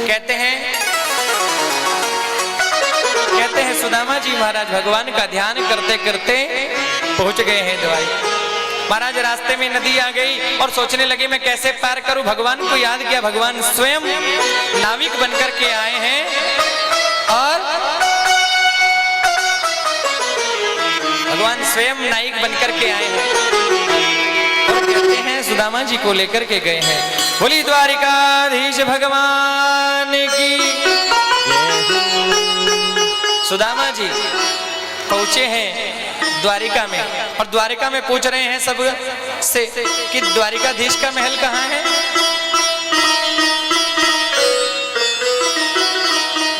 कहते हैं सुदामा जी महाराज भगवान का ध्यान करते करते पहुंच गए हैं द्वारिका। महाराज रास्ते में नदी आ गई और सोचने लगे मैं कैसे पार करूं। भगवान को याद किया, भगवान स्वयं नाविक बनकर के आए हैं और भगवान स्वयं नाविक बनकर के आए हैं और कहते हैं सुदामा जी को लेकर के गए हैं। बोली द्वारिकाधीश भगवान की। सुदामा जी पहुंचे हैं द्वारिका में और द्वारिका में पूछ रहे हैं सब से कि द्वारिकाधीश का महल कहाँ है।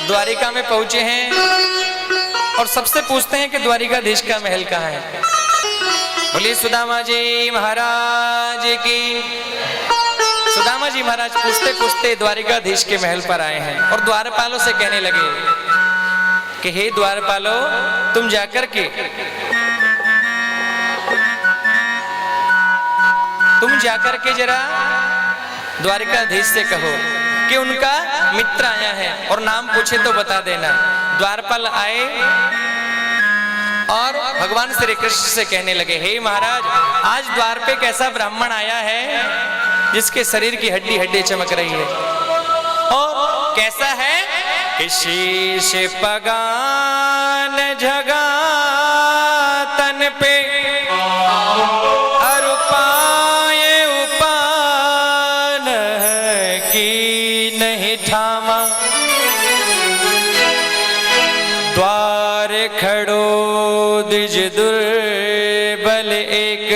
द्वारिका में पहुंचे हैं और सबसे पूछते हैं कि द्वारिकाधीश का महल कहाँ है। बोलिए सुदामा जी महाराज की। सुदामा जी महाराज पूछते पूछते द्वारिकाधीश के महल पर आए हैं और द्वारपालों से कहने लगे कि हे द्वारपालों, तुम जाकर के जरा द्वारिकाधीश से कहो कि उनका मित्र आया है और नाम पूछे तो बता देना। द्वारपाल आए और भगवान श्री कृष्ण से कहने लगे, हे महाराज, आज द्वार पे कैसा ब्राह्मण आया है जिसके शरीर की हड्डी हड्डी चमक रही है। और कैसा है कि शीश पगान झगा तन पे और पाए उपान की नहीं ठामा। द्वार खड़ो द्विज दुर्बल एक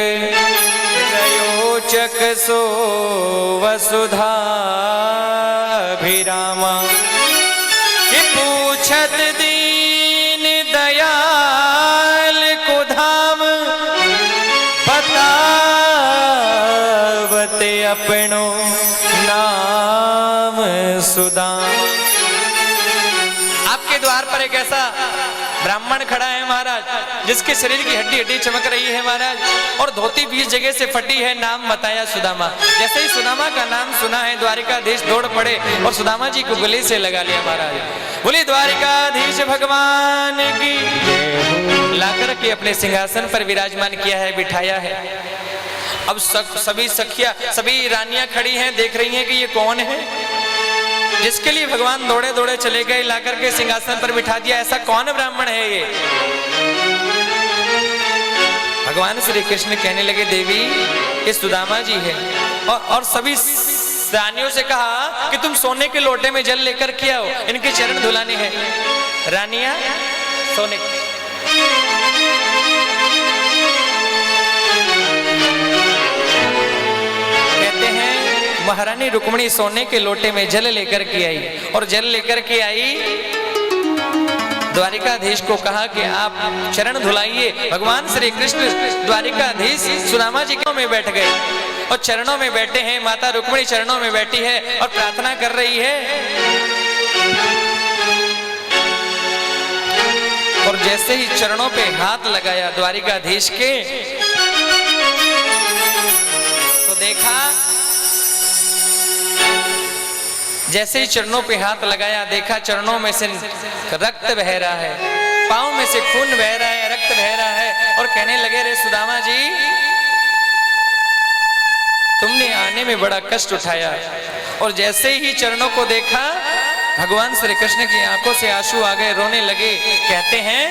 नयोचक सो वसुधा भिरामा। कि पूछत दीन दयाल को धाम बतावते अपनो नाम सुदाम। आपके द्वार पर एक ऐसा ब्राह्मण खड़ा है महाराज जिसके शरीर की हड्डी हड्डी चमक रही है महाराज और धोती 20 जगह से फटी है। नाम बताया सुदामा। जैसे ही सुदामा का नाम सुना है द्वारिकाधीश दौड़ पड़े और सुदामा जी को गले से लगा लिया महाराज। बोले द्वारिकाधीश भगवान की। लाकर के अपने सिंहासन पर विराजमान किया है, बिठाया है। अब सभी सखिया सभी रानियां खड़ी हैं, देख रही हैं कि ये कौन है जिसके लिए भगवान दौड़े दौड़े चले गए, लाकर के सिंहासन पर बिठा दिया। ऐसा कौन ब्राह्मण है ये। भगवान श्री कृष्ण कहने लगे, देवी ये सुदामा जी है। और सभी रानियों से कहा कि तुम सोने के लोटे में जल लेकर के आओ, इनके चरण धुलाने हैं। रानियां सोने कहते हैं महारानी रुक्मिणी सोने के लोटे में जल लेकर के आई और जल लेकर के आई द्वारिकाधीश को कहा कि आप चरण धुलाइए। भगवान श्री कृष्ण द्वारिकाधीश सुदामा जी में बैठ गए और चरणों में बैठे हैं। माता रुक्मिणी चरणों में बैठी है और प्रार्थना कर रही है। और जैसे ही चरणों पे हाथ लगाया द्वारिकाधीश के तो देखा, जैसे ही चरणों पे हाथ लगाया देखा चरणों में से रक्त बह रहा है, पांव में से खून बह रहा है, रक्त बह रहा है। और कहने लगे, रे सुदामा जी, तुमने आने में बड़ा कष्ट उठाया। और जैसे ही चरणों को देखा भगवान श्री कृष्ण की आंखों से आंसू आ गए, रोने लगे। कहते हैं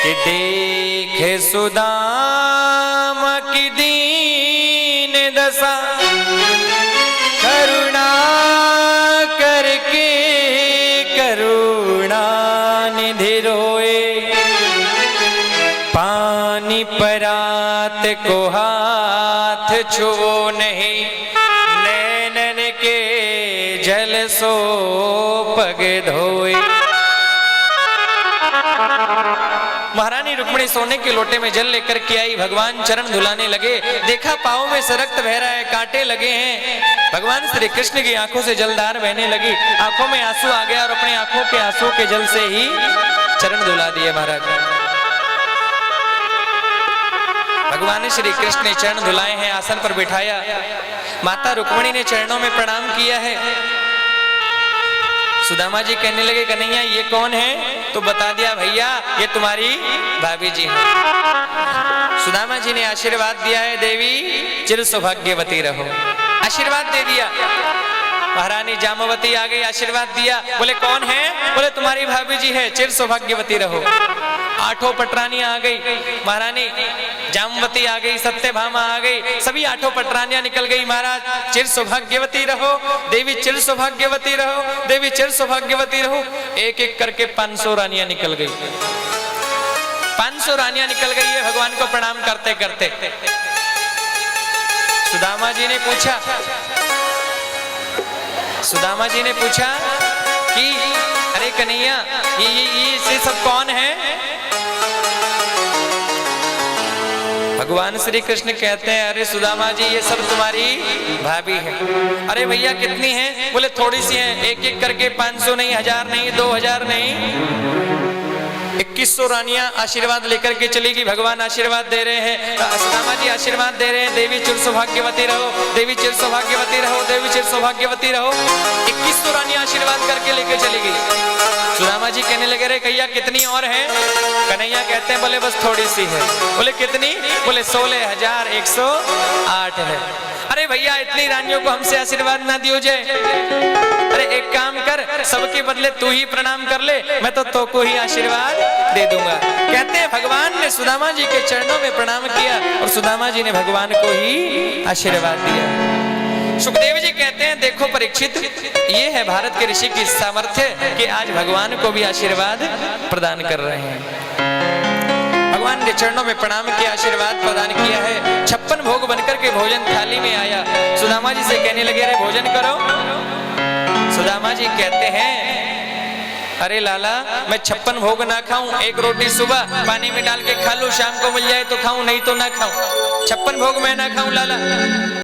कि देखे सुदामा की दीन दशा करुणा करके करुणा निधि रोए। पानी परात को हाथ छू नहीं, नैनन के जल सो पग धोए। महारानी रुक्मिणी सोने के लोटे में जल लेकर के आई। भगवान चरण धुलाने लगे। देखा पांव में से रक्त बह रहा है, कांटे लगे हैं। भगवान श्री कृष्ण की आंखों से जलधार बहने लगी, आंखों में आंसू आ गया और अपने आंखों के आंसू के जल से ही चरण धुला दिए महाराज। भगवान श्री कृष्ण ने चरण धुलाए हैं, आसन पर बिठाया। माता रुक्मिणी ने चरणों में प्रणाम किया है। सुदामा जी कहने लगे कन्हैया ये कौन है? तो बता दिया भैया ये तुम्हारी भाभी जी है। सुदामा जी ने आशीर्वाद दिया है देवी चिर सौभाग्यवती रहो, आशीर्वाद दे दिया। महारानी जामवती आ गई, आशीर्वाद दिया। बोले कौन है? बोले तुम्हारी भाभी जी है, चिर सौभाग्यवती रहो। आठों पटरानियां आ गई, महारानी जामवती आ गई, सत्यभामा आ गई, सभी आठों पटरानियां निकल गई। महाराज चिर सौभाग्यवती रहो, देवी चिर सौभाग्यवती रहो, देवी चिर सौभाग्यवती रहो। एक एक करके 500 रानियां निकल गई, 500 रानियां निकल गई है भगवान को प्रणाम करते करते। सुदामा जी ने पूछा, सुदामा जी ने पूछा कि अरे कन्हैया ये सब कौन है? भगवान श्री कृष्ण कहते हैं अरे सुदामा जी ये सब तुम्हारी भाभी है। अरे भैया कितनी हैं? बोले थोड़ी सी हैं, एक एक करके 500 नहीं, 1000 नहीं, 2000 नहीं, 2100 रानियां आशीर्वाद लेकर के चली गई। भगवान आशीर्वाद दे रहे हैं, सुदामा जी आशीर्वाद दे रहे हैं, देवी चिर सौभाग्यवती रहो, देवी चिर सौभाग्यवती रहो, देवी चिर सौभाग्यवती रहो। 2100 रानियां आशीर्वाद करके लेके चली गई। सुदामा जी कहने लगे रे कन्हैया कितनी और हैं? कन्हैया कहते हैं बोले बस थोड़ी सी है। बोले कितनी? बोले 16,108 है। अरे भैया इतनी रानियों को हमसे आशीर्वाद ना दियो जाए। अरे एक काम कर, सबके बदले तू ही प्रणाम कर ले, मैं तो को ही आशीर्वाद दे दूंगा। कहते हैं भगवान ने सुदामा जी के चरणों में प्रणाम किया और सुदामा जी ने भगवान को ही आशीर्वाद दिया। सुखदेव जी कहते हैं देखो परीक्षित, ये है भारत के ऋषि की सामर्थ्य कि आज भगवान को भी आशीर्वाद प्रदान कर रहे हैं। भगवान के चरणों में प्रणाम किया, आशीर्वाद प्रदान किया है। 56 भोग बनकर के भोजन थाली में आया। सुदामा जी से कहने लगे अरे भोजन करो। सुदामा जी कहते हैं अरे लाला मैं 56 भोग ना खाऊं, एक रोटी सुबह पानी में डाल के खा लूं, शाम को मिल जाए तो खाऊं, नहीं तो ना खाऊं। 56 भोग मैं ना खाऊं लाला।